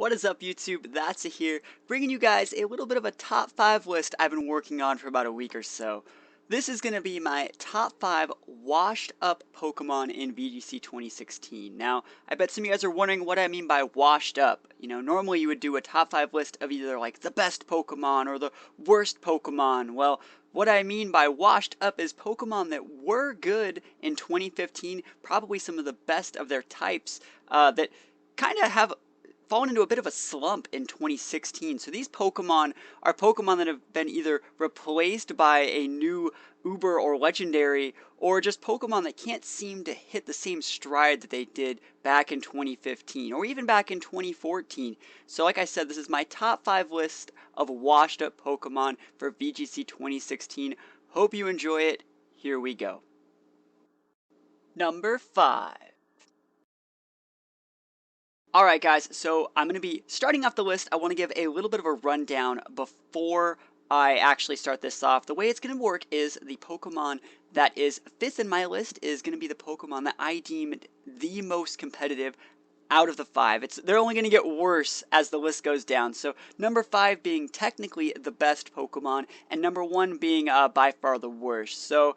What is up, YouTube? That's here, bringing you guys a little bit of a top 5 list I've been working on for about a week or so. This is going to be my top 5 washed up Pokemon in VGC 2016. Now, I bet some of you guys are wondering what I mean by washed up. You know, normally you would do a top 5 list of either like the best Pokemon or the worst Pokemon. Well, what I mean by washed up is Pokemon that were good in 2015, probably some of the best of their types, that kind of have fallen into a bit of a slump in 2016. So these Pokemon are Pokemon that have been either replaced by a new Uber or Legendary, or just Pokemon that can't seem to hit the same stride that they did back in 2015, or even back in 2014. So like I said, this is my top 5 list of washed up Pokemon for VGC 2016. Hope you enjoy it. Here we go. Number 5. Alright guys, so I'm going to be starting off the list. I want to give a little bit of a rundown before I actually start this off. The way it's going to work is the Pokemon that is 5th in my list is going to be the Pokemon that I deemed the most competitive out of the 5. They're only going to get worse as the list goes down. So number 5 being technically the best Pokemon, and number 1 being by far the worst. So,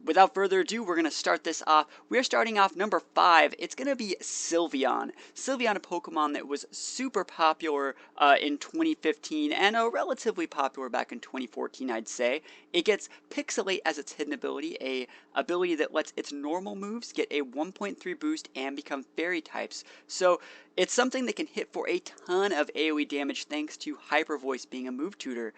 without further ado, we're going to start this off. We're starting off number 5. It's going to be Sylveon. Sylveon, a Pokemon that was super popular in 2015 and relatively popular back in 2014, I'd say. It gets Pixelate as its hidden ability, a ability that lets its normal moves get a 1.3 boost and become fairy types. So it's something that can hit for a ton of AoE damage thanks to Hyper Voice being a move tutor.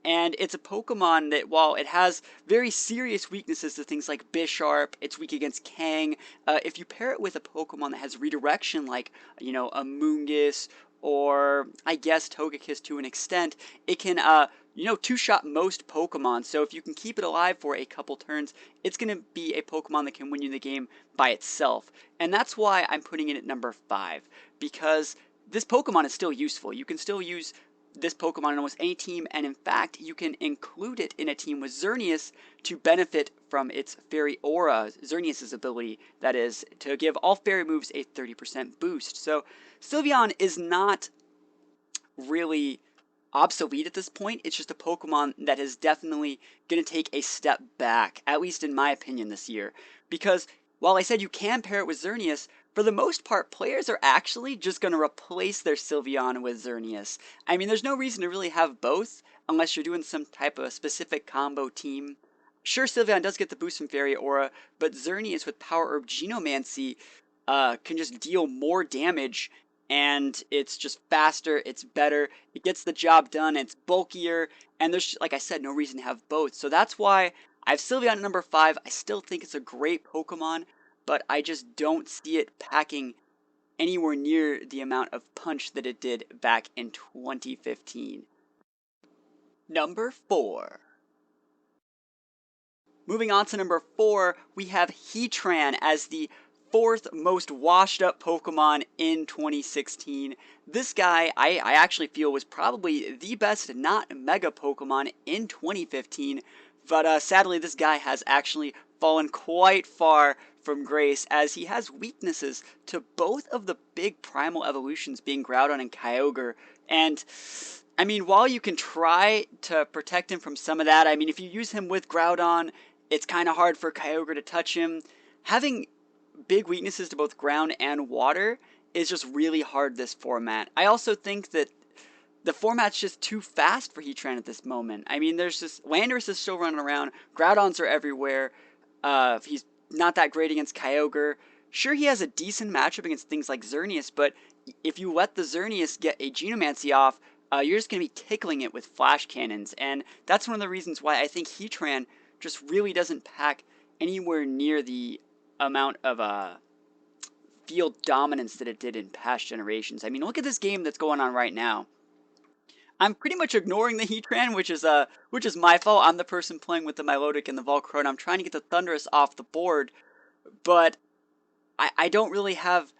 And it's a Pokemon that, while it has very serious weaknesses to things like Bisharp, it's weak against Kang. If you pair it with a Pokemon that has redirection, like, you know, a Moongus, or I guess Togekiss to an extent, it can, you know, two-shot most Pokemon. So if you can keep it alive for a couple turns, it's going to be a Pokemon that can win you the game by itself. And that's why I'm putting it at number 5, because this Pokemon is still useful. You can still use this Pokemon in almost any team, and in fact, you can include it in a team with Xerneas to benefit from its Fairy Aura, Xerneas' ability, that is, to give all Fairy moves a 30% boost. So, Sylveon is not really obsolete at this point. It's just a Pokemon that is definitely going to take a step back, at least in my opinion this year. Because, while I said you can pair it with Xerneas, for the most part, players are actually just going to replace their Sylveon with Xerneas. I mean, there's no reason to really have both, unless you're doing some type of specific combo team. Sure, Sylveon does get the boost from Fairy Aura, but Xerneas with Power Herb Genomancy can just deal more damage, and it's just faster, it's better, it gets the job done, it's bulkier, and there's, like I said, no reason to have both. So that's why I have Sylveon at number 5. I still think it's a great Pokemon, but I just don't see it packing anywhere near the amount of punch that it did back in 2015. Number 4. Moving on to number 4, we have Heatran as the 4th most washed up Pokemon in 2016. This guy, I actually feel, was probably the best not Mega Pokemon in 2015, but sadly this guy has actually fallen quite far from grace, as he has weaknesses to both of the big primal evolutions, being Groudon and Kyogre. And I mean, while you can try to protect him from some of that, I mean, if you use him with Groudon, it's kind of hard for Kyogre to touch him. Having big weaknesses to both ground and water is just really hard this format. I also think that the format's just too fast for Heatran at this moment. I mean, there's just Landorus is still running around, Groudons are everywhere. He's not that great against Kyogre. Sure, he has a decent matchup against things like Xerneas, but if you let the Xerneas get a Genomancy off, you're just going to be tickling it with flash cannons, and that's one of the reasons why I think Heatran just really doesn't pack anywhere near the amount of field dominance that it did in past generations. I mean, look at this game that's going on right now. I'm pretty much ignoring the Heatran, which is my fault. I'm the person playing with the Milotic and the Volcarona. I'm trying to get the Thundurus off the board, but I don't really have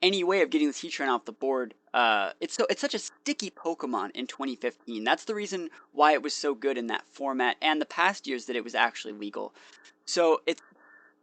any way of getting this Heatran off the board. It's such a sticky Pokemon in 2015. That's the reason why it was so good in that format, and the past years that it was actually legal. So it's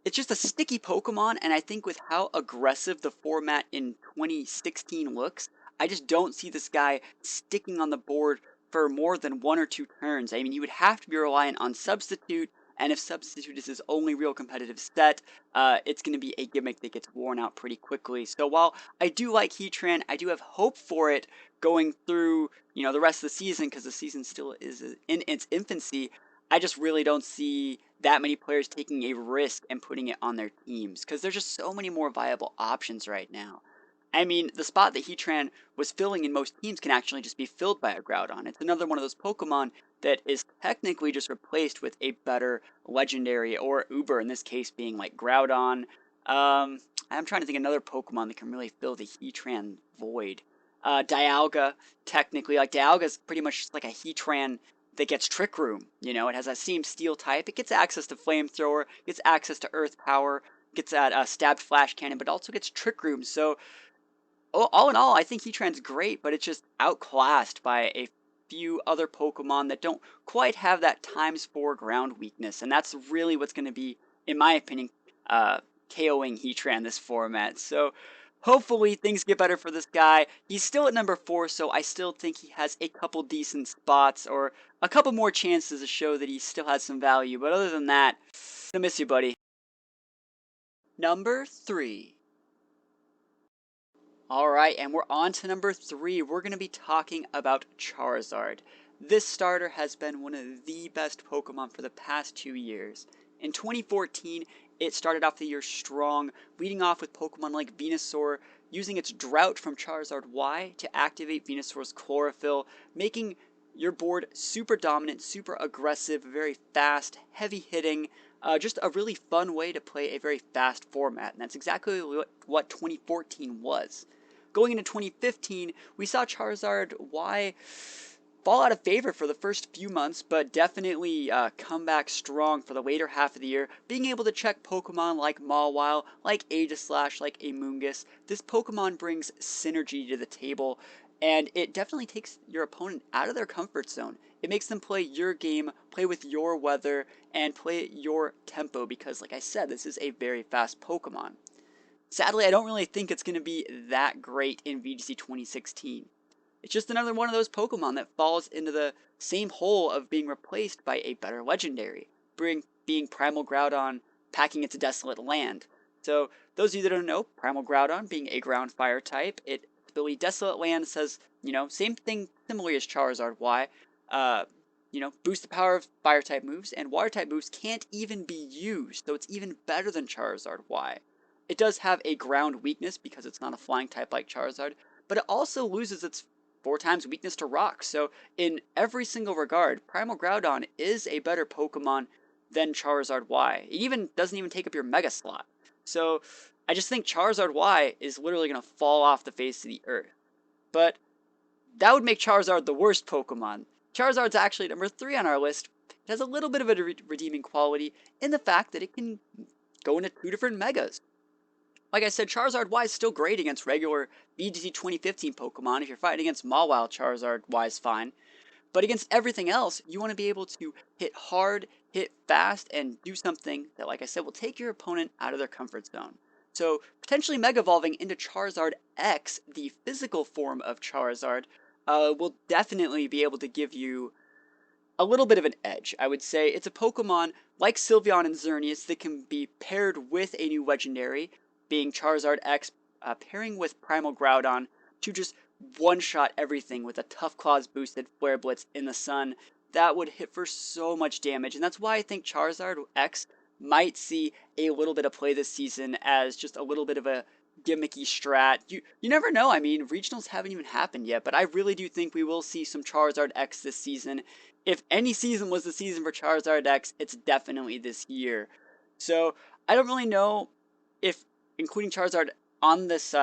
just a sticky Pokemon, and I think with how aggressive the format in 2016 looks, I just don't see this guy sticking on the board for more than 1 or 2 turns. I mean, he would have to be reliant on Substitute, and if Substitute is his only real competitive set, it's going to be a gimmick that gets worn out pretty quickly. So while I do like Heatran, I do have hope for it going through, the rest of the season, because the season still is in its infancy. I just really don't see that many players taking a risk and putting it on their teams, because there's just so many more viable options right now. I mean, the spot that Heatran was filling in most teams can actually just be filled by a Groudon. It's another one of those Pokemon that is technically just replaced with a better legendary, or Uber in this case being like Groudon. I'm trying to think of another Pokemon that can really fill the Heatran void. Dialga, technically, like Dialga's pretty much just like a Heatran that gets Trick Room. It has that same Steel type. It gets access to Flamethrower, gets access to Earth Power, gets that Stabbed Flash Cannon, but also gets Trick Room. So all in all, I think Heatran's great, but it's just outclassed by a few other Pokemon that don't quite have that ×4 ground weakness, and that's really what's going to be, in my opinion, KOing Heatran this format. So hopefully things get better for this guy. He's still at number 4, so I still think he has a couple decent spots, or a couple more chances to show that he still has some value, but other than that, I miss you, buddy. Number 3. Alright, and we're on to number 3. We're going to be talking about Charizard. This starter has been one of the best Pokemon for the past 2 years. In 2014, it started off the year strong, leading off with Pokemon like Venusaur, using its Drought from Charizard Y to activate Venusaur's Chlorophyll, making your board super dominant, super aggressive, very fast, heavy hitting, just a really fun way to play a very fast format, and that's exactly what 2014 was. Going into 2015, we saw Charizard Y fall out of favor for the first few months, but definitely come back strong for the later half of the year, being able to check Pokemon like Mawile, like Aegislash, like Amoonguss. This Pokemon brings synergy to the table, and it definitely takes your opponent out of their comfort zone. It makes them play your game, play with your weather, and play at your tempo, because like I said, this is a very fast Pokemon. Sadly, I don't really think it's going to be that great in VGC 2016. It's just another one of those Pokemon that falls into the same hole of being replaced by a better legendary, being Primal Groudon packing its Desolate Land. So, those of you that don't know, Primal Groudon being a ground fire type, its ability Desolate Land says, same thing similarly as Charizard Y, boost the power of fire type moves, and water type moves can't even be used, so it's even better than Charizard Y. It does have a ground weakness because it's not a flying type like Charizard, but it also loses its 4 times weakness to rock. So in every single regard, Primal Groudon is a better Pokemon than Charizard Y. It doesn't even take up your Mega slot. So I just think Charizard Y is literally going to fall off the face of the earth. But that would make Charizard the worst Pokemon. Charizard's actually number 3 on our list. It has a little bit of a redeeming quality in the fact that it can go into 2 different Megas. Like I said, Charizard Y is still great against regular VGC 2015 Pokemon. If you're fighting against Mawile, Charizard Y is fine. But against everything else, you want to be able to hit hard, hit fast, and do something that, like I said, will take your opponent out of their comfort zone. So, potentially Mega Evolving into Charizard X, the physical form of Charizard, will definitely be able to give you a little bit of an edge. I would say it's a Pokemon like Sylveon and Xerneas that can be paired with a new legendary, being Charizard X, pairing with Primal Groudon to just one-shot everything with a Tough Claws boosted Flare Blitz in the sun. That would hit for so much damage, and that's why I think Charizard X might see a little bit of play this season as just a little bit of a gimmicky strat. You never know. I mean, regionals haven't even happened yet, but I really do think we will see some Charizard X this season. If any season was the season for Charizard X, it's definitely this year. So I don't really know if including Charizard on this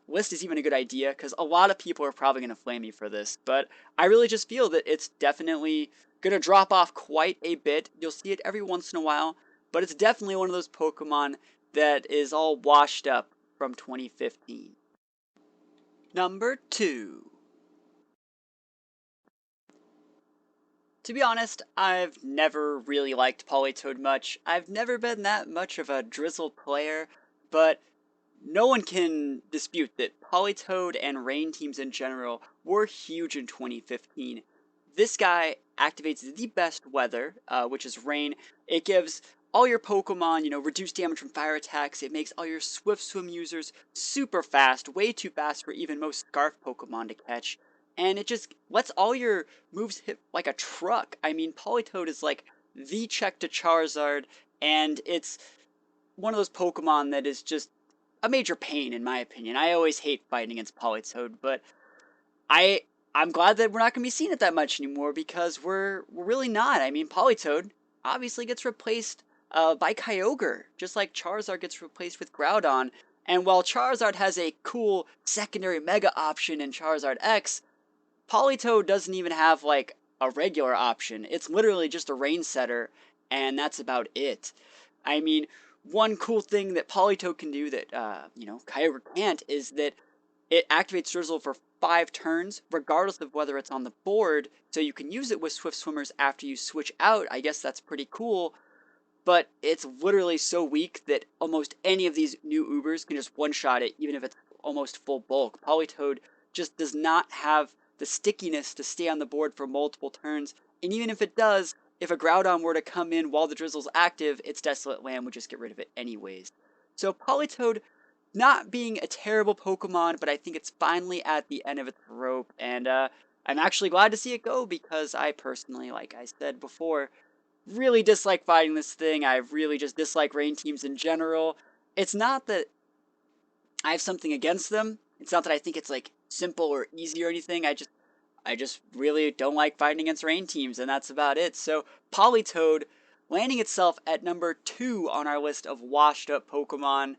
list is even a good idea, because a lot of people are probably going to flame me for this, but I really just feel that it's definitely going to drop off quite a bit. You'll see it every once in a while, but it's definitely one of those Pokemon that is all washed up from 2015. Number 2. To be honest, I've never really liked Politoed much. I've never been that much of a Drizzle player, but no one can dispute that Politoed and Rain teams in general were huge in 2015. This guy activates the best weather, which is Rain. It gives all your Pokemon, reduced damage from fire attacks. It makes all your Swift Swim users super fast, way too fast for even most Scarf Pokemon to catch. And it just lets all your moves hit like a truck. I mean, Politoed is like the check to Charizard, and it's one of those Pokemon that is just a major pain in my opinion. I always hate fighting against Politoed, but I I'm glad that we're not going to be seeing it that much anymore because we're really not. I mean, Politoed obviously gets replaced by Kyogre, just like Charizard gets replaced with Groudon. And while Charizard has a cool secondary Mega option in Charizard X, Politoed doesn't even have like a regular option. It's literally just a rain setter, and that's about it. I mean, one cool thing that Politoed can do that Kyogre can't is that it activates Drizzle for 5 turns, regardless of whether it's on the board, so you can use it with Swift Swimmers after you switch out. I guess that's pretty cool, but it's literally so weak that almost any of these new Ubers can just one-shot it, even if it's almost full bulk. Politoed just does not have the stickiness to stay on the board for multiple turns, and even if it does, if a Groudon were to come in while the Drizzle's active, its Desolate Land would just get rid of it anyways. So Politoed not being a terrible Pokemon, but I think it's finally at the end of its rope, and I'm actually glad to see it go because I personally, like I said before, really dislike fighting this thing. I really just dislike rain teams in general. It's not that I have something against them. It's not that I think it's like simple or easy or anything. I just really don't like fighting against rain teams, and that's about it. So Politoed landing itself at number 2 on our list of washed up Pokemon.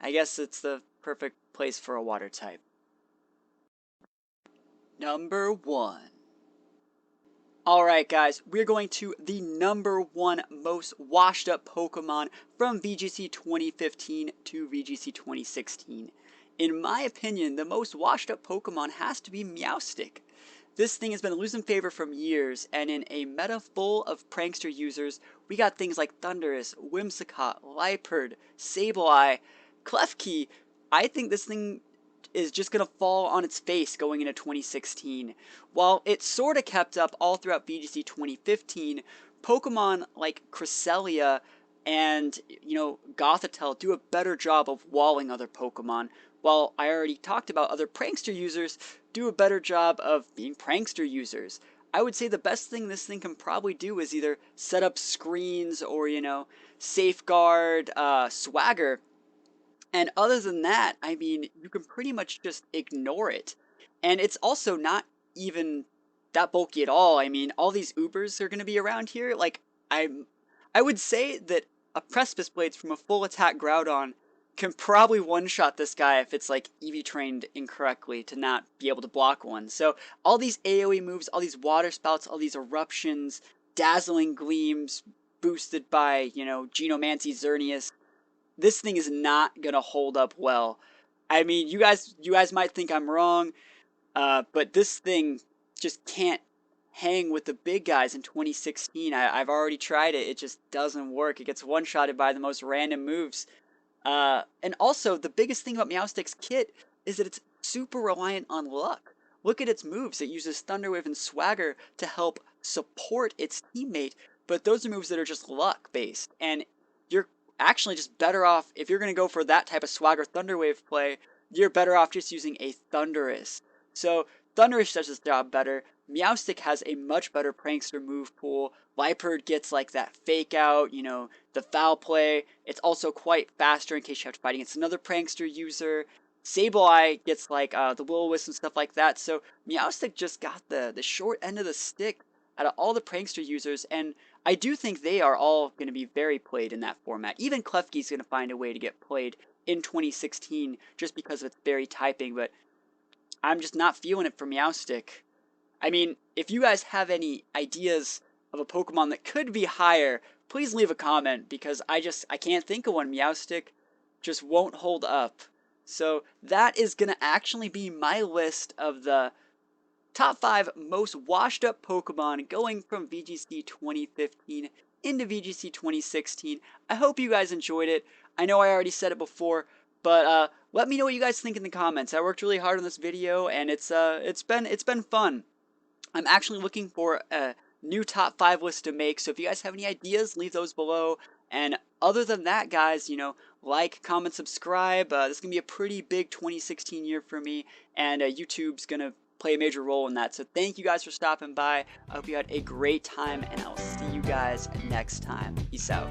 I guess it's the perfect place for a water type. Number 1. Alright guys, we're going to the number 1 most washed up Pokemon from VGC 2015 to VGC 2016. In my opinion, the most washed up Pokemon has to be Meowstic. This thing has been losing favor from years, and in a meta full of prankster users, we got things like Thundurus, Whimsicott, Liepard, Sableye, Klefki. I think this thing is just going to fall on its face going into 2016. While it sort of kept up all throughout VGC 2015, Pokemon like Cresselia and, Gothitelle do a better job of walling other Pokemon, while I already talked about other prankster users do a better job of being prankster users. I would say the best thing this thing can probably do is either set up screens or, safeguard, swagger. And other than that, I mean, you can pretty much just ignore it. And it's also not even that bulky at all. I mean, all these Ubers are going to be around here. Like, I would say that a Precipice Blades from a full attack Groudon can probably one-shot this guy if it's, like, EV trained incorrectly to not be able to block one. So, all these AoE moves, all these Water Spouts, all these Eruptions, Dazzling Gleams, boosted by, Genomancy Xerneas, this thing is not gonna hold up well. I mean, you guys might think I'm wrong, but this thing just can't hang with the big guys in 2016. I've already tried it. It just doesn't work. It gets one-shotted by the most random moves. And also, the biggest thing about Meowstic's kit is that it's super reliant on luck. Look at its moves. It uses Thunder Wave and Swagger to help support its teammate, but those are moves that are just luck-based. And you're actually just better off, if you're going to go for that type of Swagger Thunder Wave play, you're better off just using a Thundurus. So, Thundurus does its job better. Meowstic has a much better prankster move pool. Liepard gets like that fake out, the foul play. It's also quite faster in case you have to fight against another prankster user. Sableye gets like the Will-O-Wisp and stuff like that. So Meowstic just got the short end of the stick out of all the prankster users, and I do think they are all going to be very played in that format. Even Klefki's going to find a way to get played in 2016 just because of its berry typing, but I'm just not feeling it for Meowstic. I mean, if you guys have any ideas of a Pokemon that could be higher, please leave a comment because I can't think of one. Meowstic just won't hold up. So that is going to actually be my list of the top 5 most washed up Pokemon going from VGC 2015 into VGC 2016. I hope you guys enjoyed it. I know I already said it before, But let me know what you guys think in the comments. I worked really hard on this video, and it's been fun. I'm actually looking for a new top 5 list to make, so if you guys have any ideas, leave those below. And other than that, guys, like, comment, subscribe. This is going to be a pretty big 2016 year for me, and YouTube's going to play a major role in that. So thank you guys for stopping by. I hope you had a great time, and I'll see you guys next time. Peace out.